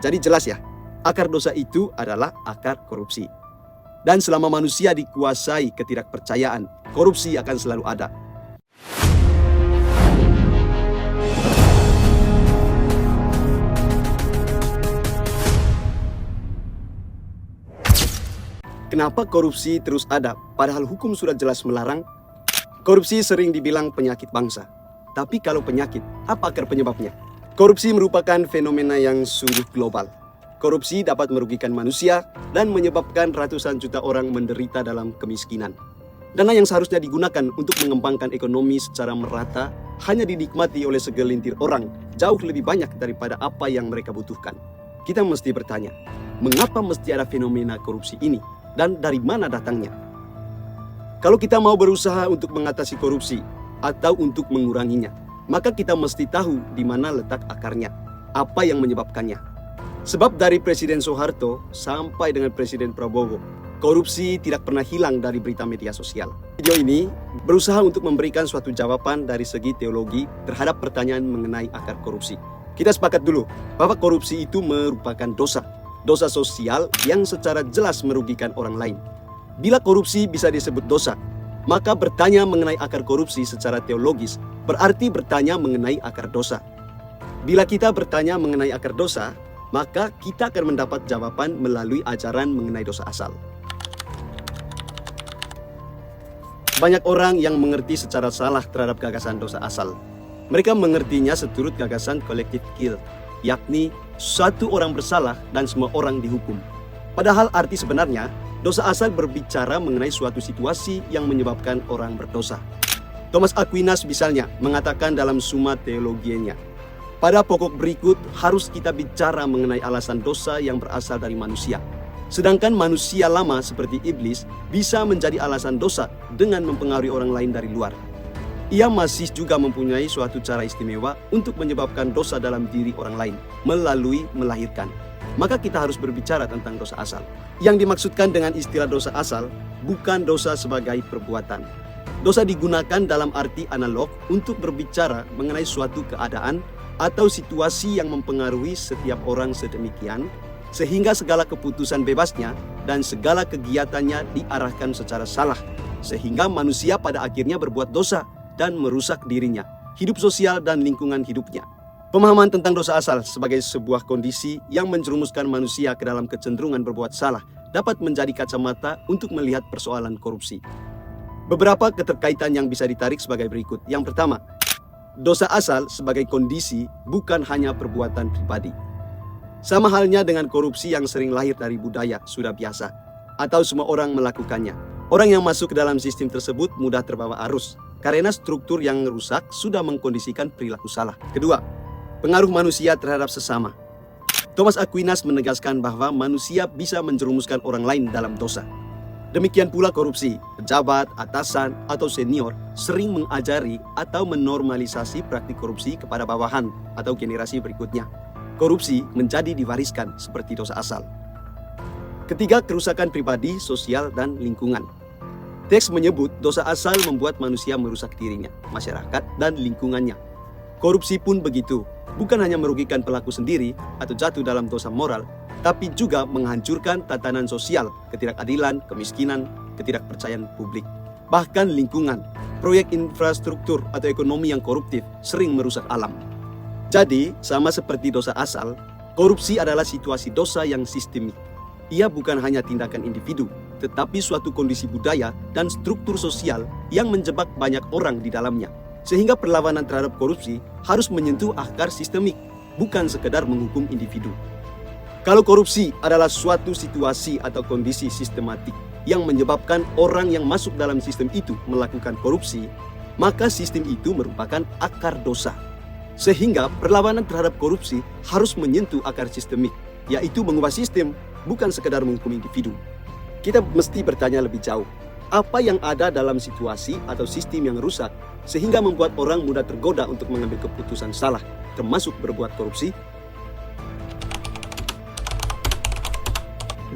Jadi jelas ya, akar dosa itu adalah akar korupsi. Dan selama manusia dikuasai ketidakpercayaan, korupsi akan selalu ada. Kenapa korupsi terus ada, padahal hukum sudah jelas melarang? Korupsi sering dibilang penyakit bangsa. Tapi kalau penyakit, apa akar penyebabnya? Korupsi merupakan fenomena yang sungguh global. Korupsi dapat merugikan manusia dan menyebabkan ratusan juta orang menderita dalam kemiskinan. Dana yang seharusnya digunakan untuk mengembangkan ekonomi secara merata hanya dinikmati oleh segelintir orang jauh lebih banyak daripada apa yang mereka butuhkan. Kita mesti bertanya, mengapa mesti ada fenomena korupsi ini? Dan dari mana datangnya? Kalau kita mau berusaha untuk mengatasi korupsi atau untuk menguranginya, maka kita mesti tahu di mana letak akarnya, apa yang menyebabkannya. Sebab dari Presiden Soeharto sampai dengan Presiden Prabowo, korupsi tidak pernah hilang dari berita media sosial. Video ini berusaha untuk memberikan suatu jawaban dari segi teologi terhadap pertanyaan mengenai akar korupsi. Kita sepakat dulu bahwa korupsi itu merupakan dosa. Dosa sosial yang secara jelas merugikan orang lain. Bila korupsi bisa disebut dosa, maka bertanya mengenai akar korupsi secara teologis berarti bertanya mengenai akar dosa. Bila kita bertanya mengenai akar dosa, maka kita akan mendapat jawaban melalui ajaran mengenai dosa asal. Banyak orang yang mengerti secara salah terhadap gagasan dosa asal. Mereka mengertinya seturut gagasan collective guilt, yakni satu orang bersalah dan semua orang dihukum. Padahal arti sebenarnya, dosa asal berbicara mengenai suatu situasi yang menyebabkan orang berdosa. Thomas Aquinas misalnya mengatakan dalam Summa Theologiae-nya, pada pokok berikut harus kita bicara mengenai alasan dosa yang berasal dari manusia. Sedangkan manusia lama seperti iblis bisa menjadi alasan dosa dengan mempengaruhi orang lain dari luar. Ia masih juga mempunyai suatu cara istimewa untuk menyebabkan dosa dalam diri orang lain melalui melahirkan. Maka kita harus berbicara tentang dosa asal. Yang dimaksudkan dengan istilah dosa asal bukan dosa sebagai perbuatan. Dosa digunakan dalam arti analog untuk berbicara mengenai suatu keadaan atau situasi yang mempengaruhi setiap orang sedemikian sehingga segala keputusan bebasnya dan segala kegiatannya diarahkan secara salah sehingga manusia pada akhirnya berbuat dosa dan merusak dirinya, hidup sosial dan lingkungan hidupnya. Pemahaman tentang dosa asal sebagai sebuah kondisi yang menjerumuskan manusia ke dalam kecenderungan berbuat salah dapat menjadi kacamata untuk melihat persoalan korupsi. Beberapa keterkaitan yang bisa ditarik sebagai berikut. Yang pertama, dosa asal sebagai kondisi bukan hanya perbuatan pribadi. Sama halnya dengan korupsi yang sering lahir dari budaya sudah biasa, atau semua orang melakukannya. Orang yang masuk ke dalam sistem tersebut mudah terbawa arus, karena struktur yang rusak sudah mengkondisikan perilaku salah. Kedua, pengaruh manusia terhadap sesama. Thomas Aquinas menegaskan bahwa manusia bisa menjerumuskan orang lain dalam dosa. Demikian pula korupsi. Pejabat, atasan, atau senior sering mengajari atau menormalisasi praktik korupsi kepada bawahan atau generasi berikutnya. Korupsi menjadi diwariskan seperti dosa asal. Ketiga, kerusakan pribadi, sosial, dan lingkungan. Teks menyebut dosa asal membuat manusia merusak dirinya, masyarakat, dan lingkungannya. Korupsi pun begitu, bukan hanya merugikan pelaku sendiri atau jatuh dalam dosa moral, tapi juga menghancurkan tatanan sosial, ketidakadilan, kemiskinan, ketidakpercayaan publik. Bahkan lingkungan, proyek infrastruktur atau ekonomi yang koruptif sering merusak alam. Jadi, sama seperti dosa asal, korupsi adalah situasi dosa yang sistemik. Ia bukan hanya tindakan individu, tetapi suatu kondisi budaya dan struktur sosial yang menjebak banyak orang di dalamnya. Sehingga perlawanan terhadap korupsi harus menyentuh akar sistemik, bukan sekedar menghukum individu. Kalau korupsi adalah suatu situasi atau kondisi sistematik yang menyebabkan orang yang masuk dalam sistem itu melakukan korupsi, maka sistem itu merupakan akar dosa. Sehingga perlawanan terhadap korupsi harus menyentuh akar sistemik, yaitu mengubah sistem, bukan sekedar menghukum individu. Kita mesti bertanya lebih jauh, apa yang ada dalam situasi atau sistem yang rusak sehingga membuat orang mudah tergoda untuk mengambil keputusan salah, termasuk berbuat korupsi?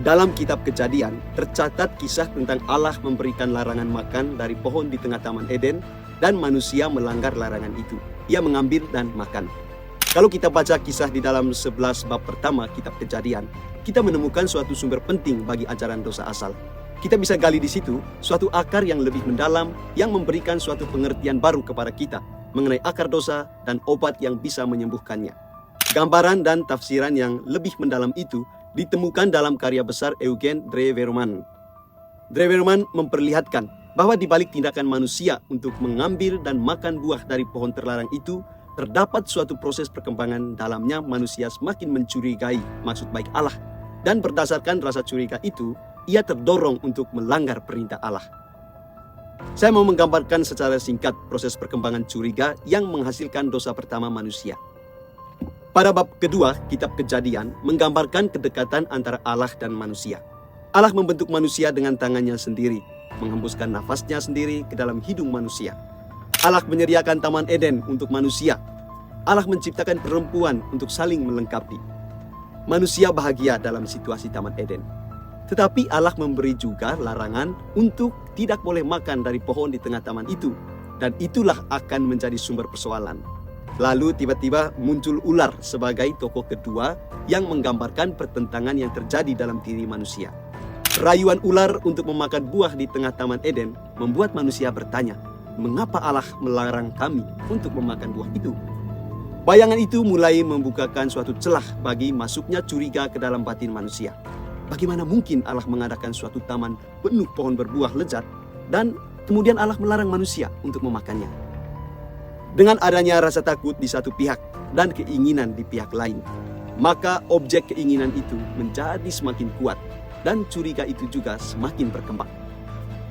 Dalam kitab Kejadian, tercatat kisah tentang Allah memberikan larangan makan dari pohon di tengah Taman Eden dan manusia melanggar larangan itu. Ia mengambil dan makan. Kalau kita baca kisah di dalam 11 bab pertama kitab Kejadian, kita menemukan suatu sumber penting bagi ajaran dosa asal. Kita bisa gali di situ suatu akar yang lebih mendalam yang memberikan suatu pengertian baru kepada kita mengenai akar dosa dan obat yang bisa menyembuhkannya. Gambaran dan tafsiran yang lebih mendalam itu ditemukan dalam karya besar Eugen Drewerman. Drewerman memperlihatkan bahwa di balik tindakan manusia untuk mengambil dan makan buah dari pohon terlarang itu, terdapat suatu proses perkembangan dalamnya manusia semakin mencurigai maksud baik Allah. Dan berdasarkan rasa curiga itu, ia terdorong untuk melanggar perintah Allah. Saya mau menggambarkan secara singkat proses perkembangan curiga yang menghasilkan dosa pertama manusia. Pada bab kedua, kitab Kejadian menggambarkan kedekatan antara Allah dan manusia. Allah membentuk manusia dengan tangannya sendiri, menghembuskan nafasnya sendiri ke dalam hidung manusia. Allah menyediakan Taman Eden untuk manusia. Allah menciptakan perempuan untuk saling melengkapi. Manusia bahagia dalam situasi Taman Eden. Tetapi Allah memberi juga larangan untuk tidak boleh makan dari pohon di tengah taman itu. Dan itulah akan menjadi sumber persoalan. Lalu tiba-tiba muncul ular sebagai tokoh kedua yang menggambarkan pertentangan yang terjadi dalam diri manusia. Rayuan ular untuk memakan buah di tengah Taman Eden membuat manusia bertanya, mengapa Allah melarang kami untuk memakan buah itu? Bayangan itu mulai membukakan suatu celah bagi masuknya curiga ke dalam batin manusia. Bagaimana mungkin Allah mengadakan suatu taman penuh pohon berbuah lezat dan kemudian Allah melarang manusia untuk memakannya? Dengan adanya rasa takut di satu pihak dan keinginan di pihak lain, maka objek keinginan itu menjadi semakin kuat dan curiga itu juga semakin berkembang.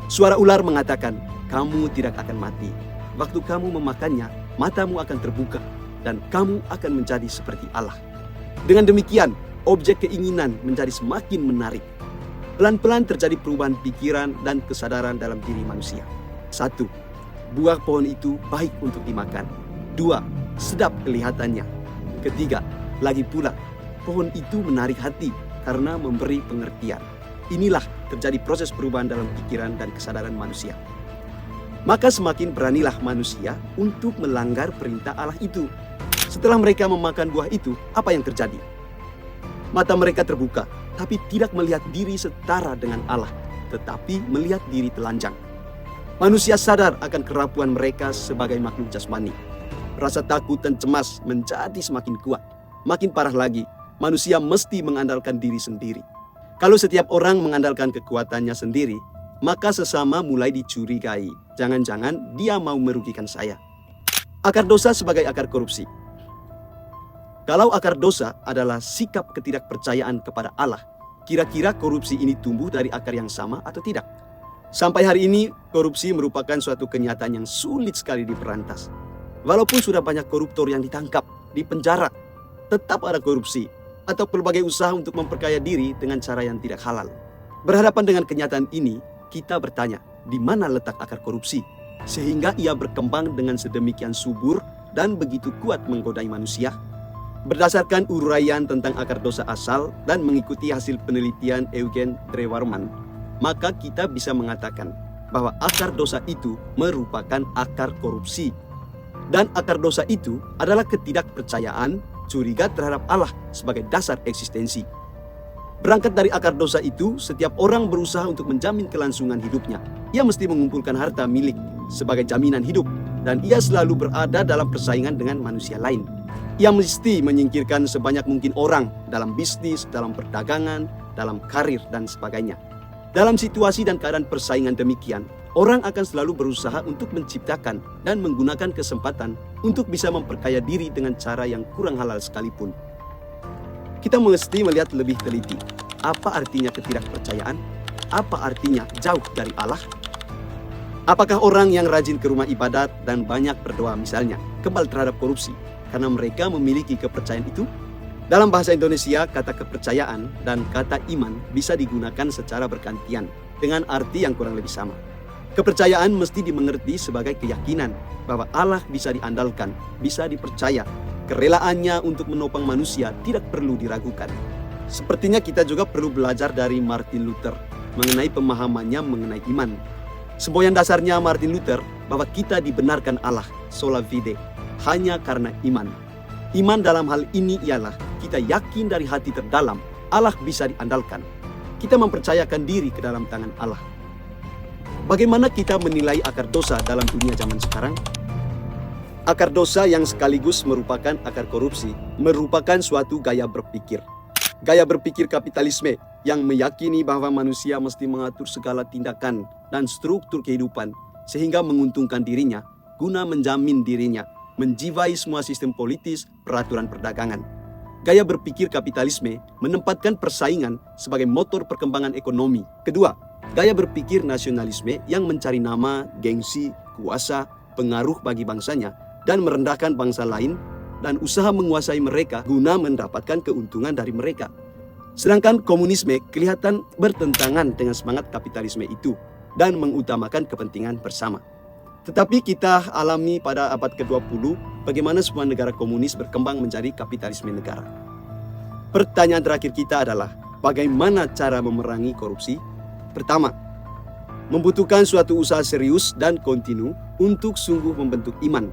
Suara ular mengatakan, kamu tidak akan mati. Waktu kamu memakannya, matamu akan terbuka dan kamu akan menjadi seperti Allah. Dengan demikian, objek keinginan menjadi semakin menarik. Pelan-pelan terjadi perubahan pikiran dan kesadaran dalam diri manusia. 1. Buah pohon itu baik untuk dimakan. 2. Sedap kelihatannya. 3. Lagi pula, pohon itu menarik hati karena memberi pengertian. Inilah terjadi proses perubahan dalam pikiran dan kesadaran manusia. Maka semakin beranilah manusia untuk melanggar perintah Allah itu. Setelah mereka memakan buah itu, apa yang terjadi? Mata mereka terbuka, tapi tidak melihat diri setara dengan Allah, tetapi melihat diri telanjang. Manusia sadar akan kerapuan mereka sebagai makhluk jasmani. Rasa takut dan cemas menjadi semakin kuat. Makin parah lagi, manusia mesti mengandalkan diri sendiri. Kalau setiap orang mengandalkan kekuatannya sendiri, maka sesama mulai dicurigai. Jangan-jangan dia mau merugikan saya. Akar dosa sebagai akar korupsi. Kalau akar dosa adalah sikap ketidakpercayaan kepada Allah, kira-kira korupsi ini tumbuh dari akar yang sama atau tidak? Sampai hari ini, korupsi merupakan suatu kenyataan yang sulit sekali diberantas. Walaupun sudah banyak koruptor yang ditangkap, dipenjara, tetap ada korupsi atau berbagai usaha untuk memperkaya diri dengan cara yang tidak halal. Berhadapan dengan kenyataan ini, kita bertanya, di mana letak akar korupsi? Sehingga ia berkembang dengan sedemikian subur dan begitu kuat menggodai manusia. Berdasarkan uraian tentang akar dosa asal dan mengikuti hasil penelitian Eugen Drewerman, maka kita bisa mengatakan bahwa akar dosa itu merupakan akar korupsi. Dan akar dosa itu adalah ketidakpercayaan, curiga terhadap Allah sebagai dasar eksistensi. Berangkat dari akar dosa itu, setiap orang berusaha untuk menjamin kelangsungan hidupnya. Ia mesti mengumpulkan harta milik sebagai jaminan hidup, dan ia selalu berada dalam persaingan dengan manusia lain. Ia mesti menyingkirkan sebanyak mungkin orang dalam bisnis, dalam perdagangan, dalam karir, dan sebagainya. Dalam situasi dan keadaan persaingan demikian, orang akan selalu berusaha untuk menciptakan dan menggunakan kesempatan untuk bisa memperkaya diri dengan cara yang kurang halal sekalipun. Kita mesti melihat lebih teliti. Apa artinya ketidakpercayaan? Apa artinya jauh dari Allah? Apakah orang yang rajin ke rumah ibadat dan banyak berdoa misalnya, kebal terhadap korupsi karena mereka memiliki kepercayaan itu? Dalam bahasa Indonesia, kata kepercayaan dan kata iman bisa digunakan secara bergantian dengan arti yang kurang lebih sama. Kepercayaan mesti dimengerti sebagai keyakinan bahwa Allah bisa diandalkan, bisa dipercaya. Kerelaannya untuk menopang manusia tidak perlu diragukan. Sepertinya kita juga perlu belajar dari Martin Luther mengenai pemahamannya mengenai iman. Semboyan dasarnya Martin Luther bahwa kita dibenarkan Allah, sola fide, hanya karena iman. Iman dalam hal ini ialah kita yakin dari hati terdalam Allah bisa diandalkan. Kita mempercayakan diri ke dalam tangan Allah. Bagaimana kita menilai akar dosa dalam dunia zaman sekarang? Akar dosa yang sekaligus merupakan akar korupsi merupakan suatu gaya berpikir. Gaya berpikir kapitalisme yang meyakini bahwa manusia mesti mengatur segala tindakan dan struktur kehidupan sehingga menguntungkan dirinya guna menjamin dirinya, menjiwai semua sistem politis, peraturan perdagangan. Gaya berpikir kapitalisme menempatkan persaingan sebagai motor perkembangan ekonomi. Kedua, gaya berpikir nasionalisme yang mencari nama, gengsi, kuasa, pengaruh bagi bangsanya dan merendahkan bangsa lain dan usaha menguasai mereka guna mendapatkan keuntungan dari mereka. Sedangkan komunisme kelihatan bertentangan dengan semangat kapitalisme itu dan mengutamakan kepentingan bersama. Tetapi kita alami pada abad ke-20 bagaimana sebuah negara komunis berkembang menjadi kapitalisme negara. Pertanyaan terakhir kita adalah bagaimana cara memerangi korupsi? Pertama, membutuhkan suatu usaha serius dan kontinu untuk sungguh membentuk iman,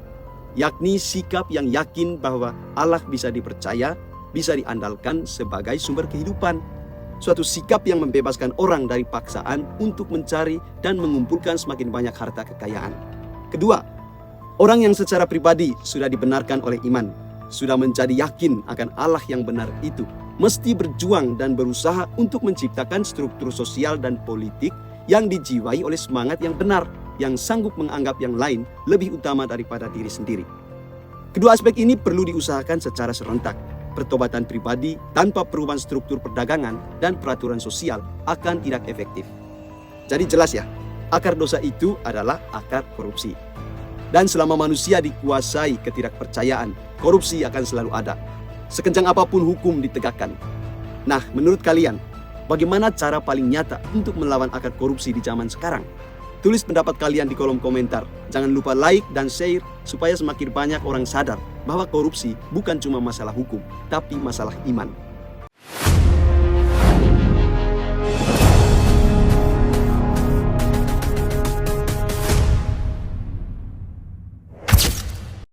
yakni sikap yang yakin bahwa Allah bisa dipercaya, bisa diandalkan sebagai sumber kehidupan. Suatu sikap yang membebaskan orang dari paksaan untuk mencari dan mengumpulkan semakin banyak harta kekayaan. Kedua, orang yang secara pribadi sudah dibenarkan oleh iman, sudah menjadi yakin akan Allah yang benar itu, mesti berjuang dan berusaha untuk menciptakan struktur sosial dan politik yang dijiwai oleh semangat yang benar, yang sanggup menganggap yang lain lebih utama daripada diri sendiri. Kedua aspek ini perlu diusahakan secara serentak. Pertobatan pribadi tanpa perubahan struktur perdagangan dan peraturan sosial akan tidak efektif. Jadi jelas ya, akar dosa itu adalah akar korupsi. Dan selama manusia dikuasai ketidakpercayaan, korupsi akan selalu ada. Sekencang apapun hukum ditegakkan. Nah, menurut kalian, bagaimana cara paling nyata untuk melawan akar korupsi di zaman sekarang? Tulis pendapat kalian di kolom komentar. Jangan lupa like dan share supaya semakin banyak orang sadar bahwa korupsi bukan cuma masalah hukum, tapi masalah iman.